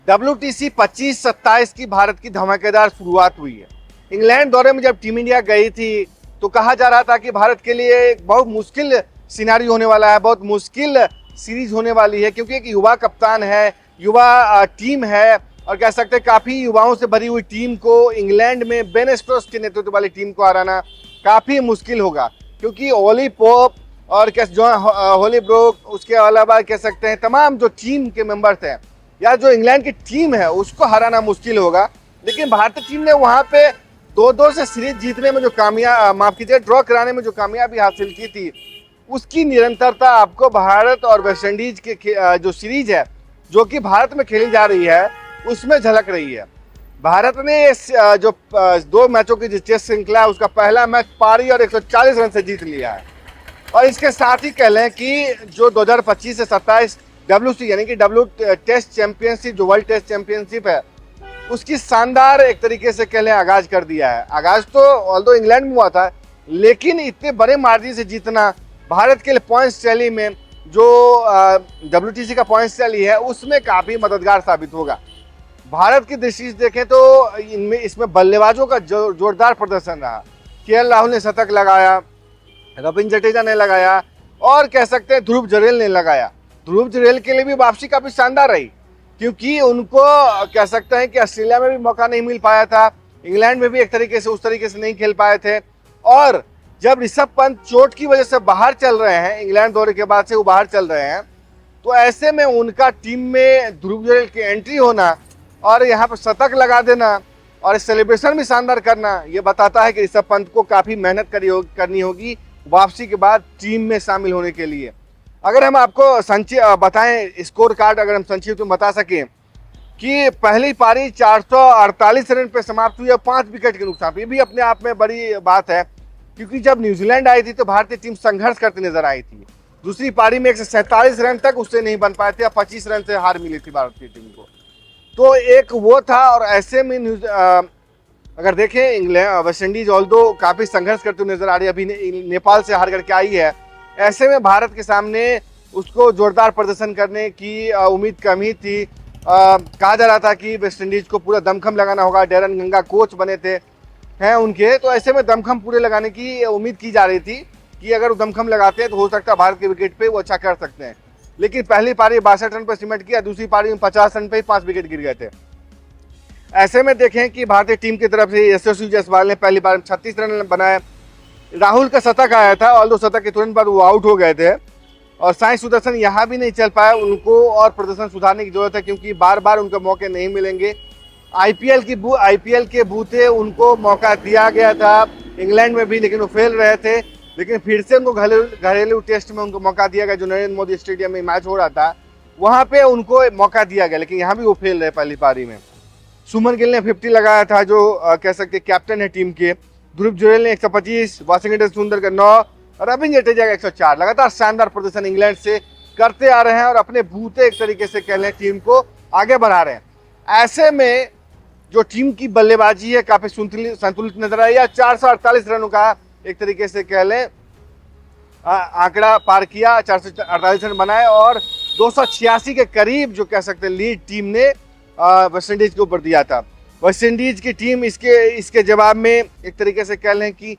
WTC 25-27 की भारत की धमाकेदार शुरुआत हुई है। इंग्लैंड दौरे में जब टीम इंडिया गई थी तो कहा जा रहा था कि भारत के लिए एक बहुत मुश्किल सिनारी होने वाला है, बहुत मुश्किल सीरीज होने वाली है, क्योंकि एक युवा कप्तान है, युवा टीम है और कह सकते हैं काफी युवाओं से भरी हुई टीम को इंग्लैंड में बेन स्टोक्स के नेतृत्व वाली टीम को हराना काफी मुश्किल होगा, क्योंकि ओली पोप और हॉलीब्रोक, उसके अलावा कह सकते हैं तमाम जो टीम के मेंबर्स हैं या जो इंग्लैंड की टीम है उसको हराना मुश्किल होगा। लेकिन भारतीय टीम ने वहां पे 2-2 से सीरीज जीतने में जो ड्रॉ कराने में जो कामयाबी हासिल की थी, उसकी निरंतरता आपको भारत और वेस्ट इंडीज के जो सीरीज है जो कि भारत में खेली जा रही है उसमें झलक रही है। भारत ने जो 2 मैचों की टेस्ट श्रृंखला है उसका पहला मैच पारी और 140 रन से जीत लिया है। और इसके साथ ही कह लें कि जो 2025 से 27 WC यानी कि टेस्ट चैंपियनशिप, जो वर्ल्ड टेस्ट चैंपियनशिप है, उसकी शानदार एक तरीके से कह लें आगाज कर दिया है। आगाज तो ऑल्दो इंग्लैंड में हुआ था, लेकिन इतने बड़े मार्जिन से जीतना भारत के लिए पॉइंट्स टैली में जो WTC का पॉइंट्स टैली है उसमें काफी मददगार साबित होगा। भारत की दृष्टि से देखें तो इसमें बल्लेबाजों का जोरदार प्रदर्शन रहा। KL राहुल ने शतक लगाया, रविंद्र जडेजा ने लगाया और कह सकते हैं ध्रुव जुरैल ने लगाया। ध्रुव जुरैल के लिए भी वापसी काफी शानदार रही, क्योंकि उनको कह सकते हैं कि ऑस्ट्रेलिया में भी मौका नहीं मिल पाया था, इंग्लैंड में भी एक तरीके से उस तरीके से नहीं खेल पाए थे। और जब ऋषभ पंत चोट की वजह से बाहर चल रहे हैं, इंग्लैंड दौरे के बाद से वो बाहर चल रहे हैं, तो ऐसे में उनका टीम में ध्रुव जुरैल की एंट्री होना और यहाँ पर शतक लगा देना और सेलिब्रेशन भी शानदार करना, ये बताता है कि ऋषभ पंत को काफी मेहनत करनी होगी वापसी के बाद टीम में शामिल होने के लिए। अगर हम आपको बताएं स्कोर कार्ड, अगर हम संक्षिप्त में बता सकें कि पहली पारी 448 रन पे समाप्त हुई और 5 विकेट के नुकसान। ये भी अपने आप में बड़ी बात है, क्योंकि जब न्यूजीलैंड आई थी तो भारतीय टीम संघर्ष करती नजर आई थी। दूसरी पारी में 147 रन तक उससे नहीं बन पाए थे और 25 रन से हार मिली थी भारतीय टीम को। तो एक वो था। और ऐसे में अगर देखें इंग्लैंड वेस्ट इंडीज ऑल्दो काफी संघर्ष करते हुए नजर आ रही है, अभी नेपाल से हार करके आई है। ऐसे में भारत के सामने उसको जोरदार प्रदर्शन करने की उम्मीद कम ही थी। कहा जा रहा था कि वेस्ट इंडीज को पूरा दमखम लगाना होगा, डेरन गंगा कोच बने थे हैं उनके, तो ऐसे में दमखम पूरे लगाने की उम्मीद की जा रही थी कि अगर वो दमखम लगाते हैं तो हो सकता है भारत के विकेट पे वो अच्छा कर सकते हैं। लेकिन पहली पारी 62 रन पर सिमट किया, दूसरी पारी में 50 रन पे ही 5 विकेट गिर गए थे। ऐसे में देखें कि भारतीय टीम की तरफ से यशस्वी जायसवाल ने पहली बार में 36 रन बनाए। राहुल का शतक आया था, ऑल्दो शतक के तुरंत बाद वो आउट हो गए थे और साई सुदर्शन यहाँ भी नहीं चल पाया। उनको और प्रदर्शन सुधारने की जरूरत है, क्योंकि बार बार उनको मौके नहीं मिलेंगे। IPL के बूते उनको मौका दिया गया था इंग्लैंड में भी, लेकिन वो फेल रहे थे। लेकिन फिर से उनको घरेलू टेस्ट में उनको मौका दिया गया, जो नरेंद्र मोदी स्टेडियम में मैच हो रहा था वहां पे उनको मौका दिया गया, लेकिन यहाँ भी वो फेल रहे पहली पारी में। सुमन गिल ने 50 लगाया था, जो कह सकते कैप्टन है टीम के। ध्रुव जुरैल ने 125, वाशिंगटन सुंदर का 9, रविंद्र जडेजा का 104। लगातार शानदार प्रदर्शन इंग्लैंड से करते आ रहे हैं और अपने बूते एक तरीके से कह लें टीम को आगे बढ़ा रहे हैं। ऐसे में जो टीम की बल्लेबाजी है काफी संतुलित नजर आई है। 448 रनों का एक तरीके से कह लें आंकड़ा पार किया, 448 रन बनाए और 286 के करीब जो कह सकते हैं लीड टीम ने वेस्ट इंडीज के ऊपर दिया था। वेस्ट इंडीज की टीम इसके जवाब में एक तरीके से कह लें कि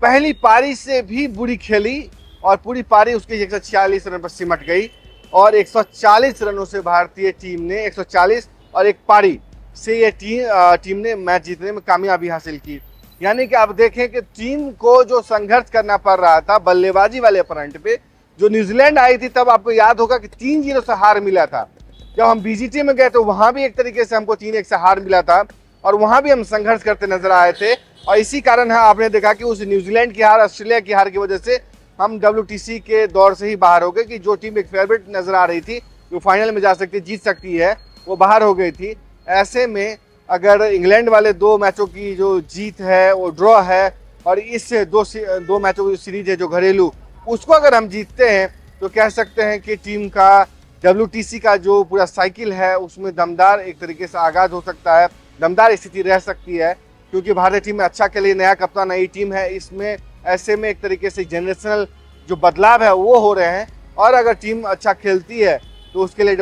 पहली पारी से भी बुरी खेली और पूरी पारी उसके 146 रन पर सिमट गई और 140 रनों से भारतीय टीम ने 140 और एक पारी से ये टीम ने मैच जीतने में कामयाबी हासिल की। यानी कि आप देखें कि टीम को जो संघर्ष करना पड़ रहा था बल्लेबाजी वाले फ्रंट पे, जो न्यूजीलैंड आई थी तब आपको याद होगा कि 3-0 से हार मिला था। जब हम BGT में गए तो वहां भी एक तरीके से हमको 3-1 से हार मिला था और वहां भी हम संघर्ष करते नजर आए थे। और इसी कारण है आपने देखा कि उस न्यूजीलैंड की हार, ऑस्ट्रेलिया की हार की वजह से हम WTC के दौर से ही बाहर हो गए कि जो टीम एक फेवरेट नजर आ रही थी, जो फाइनल में जा सकती जीत सकती है, वो बाहर हो गई थी। ऐसे में अगर इंग्लैंड वाले 2 मैचों की जो जीत है वो ड्रॉ है और इस 2 मैचों की सीरीज है जो घरेलू, उसको अगर हम जीतते हैं तो कह सकते हैं कि टीम का WTC का जो पूरा साइकिल है उसमें दमदार एक तरीके से आगाज हो सकता है, दमदार स्थिति रह सकती है। क्योंकि भारतीय टीम में अच्छा के लिए नया कप्तान, नई टीम है, इसमें ऐसे में एक तरीके से जनरेशनल जो बदलाव है वो हो रहे हैं और अगर टीम अच्छा खेलती है तो उसके लिए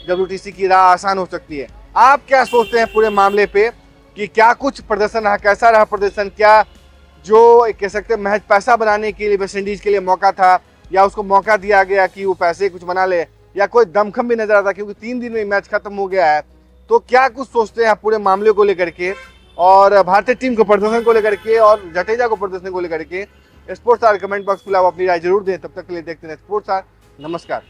WTC की राह आसान हो सकती है। आप क्या सोचते हैं पूरे मामले पे कि क्या कुछ प्रदर्शन रहा, कैसा रहा प्रदर्शन? क्या जो कह सकते हैं महज पैसा बनाने के लिए वेस्ट इंडीज के लिए मौका था, या उसको मौका दिया गया कि वो पैसे कुछ बना ले, या कोई दमखम भी नजर आता? क्योंकि 3 दिन में मैच खत्म हो गया है। तो क्या कुछ सोचते हैं पूरे मामले को लेकर के और भारतीय टीम को प्रदर्शन को लेकर के और जडेजा को प्रदर्शन को लेकर के? स्पोर्ट्स स्टार कमेंट बॉक्स खुला, आप अपनी राय जरूर दें। तब तक के लिए देखते हैं स्पोर्ट्स स्टार। नमस्कार।